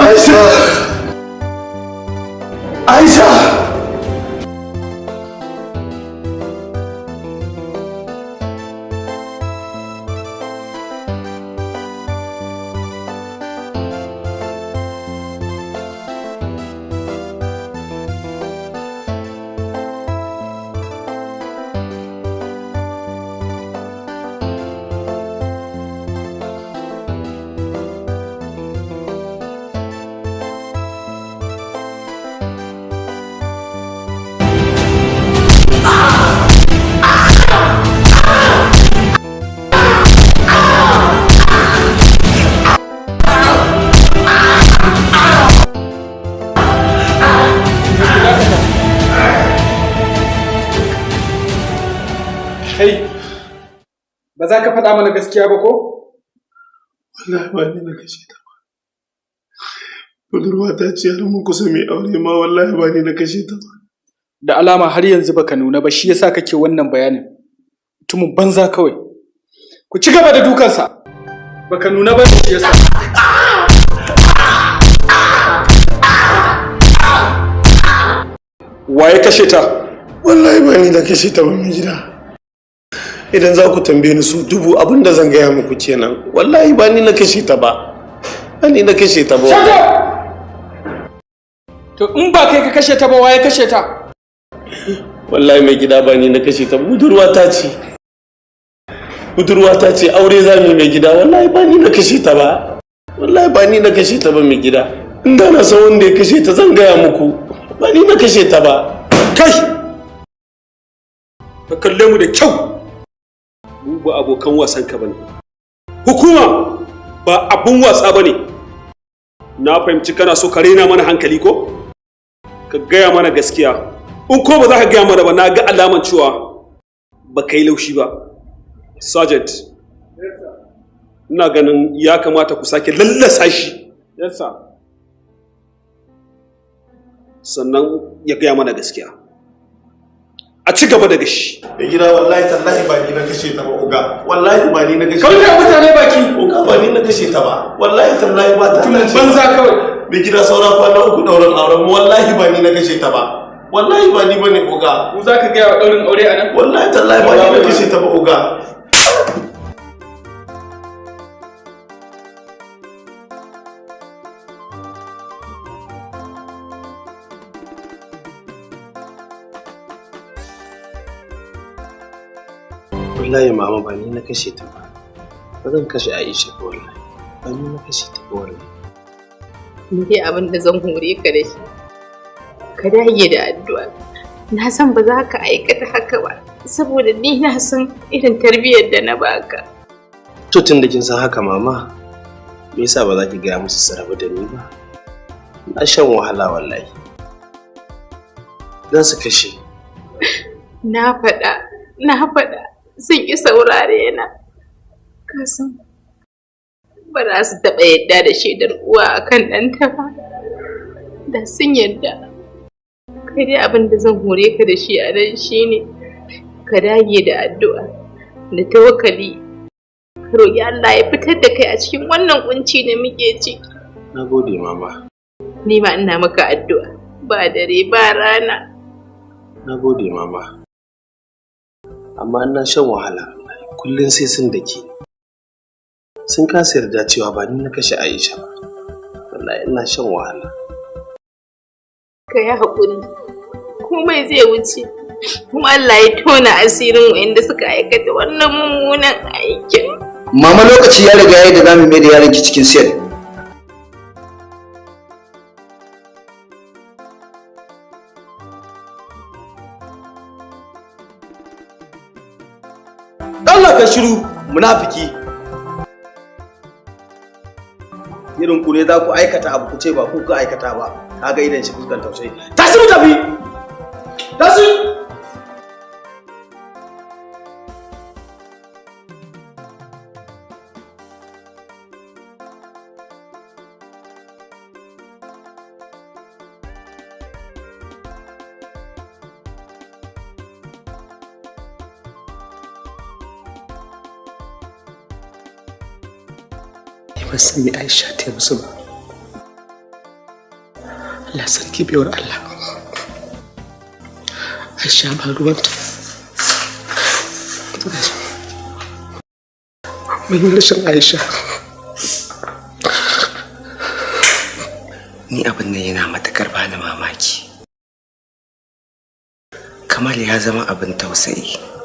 Aisha! Aisha! Ba za ka faɗa mana gaskiya ba ko? Wallahi ba ni na kashe ta ba. Budurwa ta ce har mun kusa mai aure ma wallahi ba ni na kashe ta ba. Da alama har yanzu baka nuna ba shi yasa kake wannan bayanin. Mutumin banza kawai. Ku ci gaba da dukansa. Baka nuna ba shi yasa. Waye kashe ta? Wallahi ba ni na kashe ta ba mai gida. Idan za ku tambaye ni su dubu abinda zan gaya muku kenan. Wallahi ba ni na kashe ta ba. Ba ni na kashe ta ba. To in ba kai ka kashe ta ba waye kashe ta? Wallahi mai gida ba ni na kashe ta. Budurwa ta ce. Budurwa ta ce aure za mu mai gida. Wallahi ba ni na kashe ta ba. Wallahi ba ni na kashe ta ba mai gida. Inda na san wanda ya kashe ta zan gaya muku. Ba ni na kashe ta ba. Kai! Ka kalle mu da kyau. Mu ba abokan wasan ka bane. Hukuma ba abun wasa bane. Na fahimci kana so ka raina mana hankali ko? Ka gaya mana gaskiya. In ko ba za ka gaya mana ba na ga alaman cewa ba kai laushi ba. Sergeant. Ina ganin ya kamata ku sake lallasa shi. Yes sir. Sannan ya gaya mana gaskiya. A ci gaba da gashi. Da gida wallahi tallahi ba ni na kashe ta ba uga. Wallahi ba ni na kashe ta. Kawai da mutane baki. Uga ba ni na kashe ta ba. Wallahi tallahi ba ta. Mutumin banza kawai. Da gida sauran kwana 3 dauran auren mu wallahi ba ni na kashe ta ba. Wallahi ba ni bane uga. Ku za ka gaya wa daurin aure a nan? Wallahi tallahi ba ni na kashe ta ba uga. Wallahi mama ba ni na kashe ta ba. Ba zan kashe Aisha ba wallahi. Ba ni na kashe ta ba wallahi. Ni dai abin da zan hore ka da shi. Ka dage da addu'a. Na san ba za ka aikata haka ba saboda ni na san irin tarbiyyar da na baka. To tun da kin san haka mama, me yasa ba za ki gaya musu su rabu da ni ba? Na shan wahala wallahi. Za su kashe. Na faɗa. Sun ƙi saurare na. Kasan ba za su taɓa yadda da shaidar uwa a kan ɗanta ba. Da sun yadda. Kai dai abin da zan hore ka da shi a nan shi ne ka dage da addu'a da tawakkali. Ka roƙi Allah ya fitar da kai a cikin wannan kunci da muke ciki. Na gode mama. Ni ma ina maka addu'a ba dare ba rana. Na gode mama. Amma ina shan wahala kullum sai sun dake sun kasa yarda cewa ba ni na kashe Aisha ba. Wallahi ina shan wahala. Ka yi haƙuri komai zai wuce kuma Allah ya tona asirin wanda suka aikata wannan mummunan aikin. Mama lokaci ya riga yayi da zamu mai da yaranki cikin sel. Allah ka shiru munafiki. Irin ku ne za ku aikata abu ku ce ba ku ka aikata ba. Kaga idan shi fuskan tausayi. Tashi mu tafi. Tashi. Ban san me Aisha ta musu ba. Allah sarki biyar Allah. Aisha ba ruwanta. Mun yi rashin Aisha. Ni abin nan yana matakar bani mamaki. Kamal ya zama abin tausayi.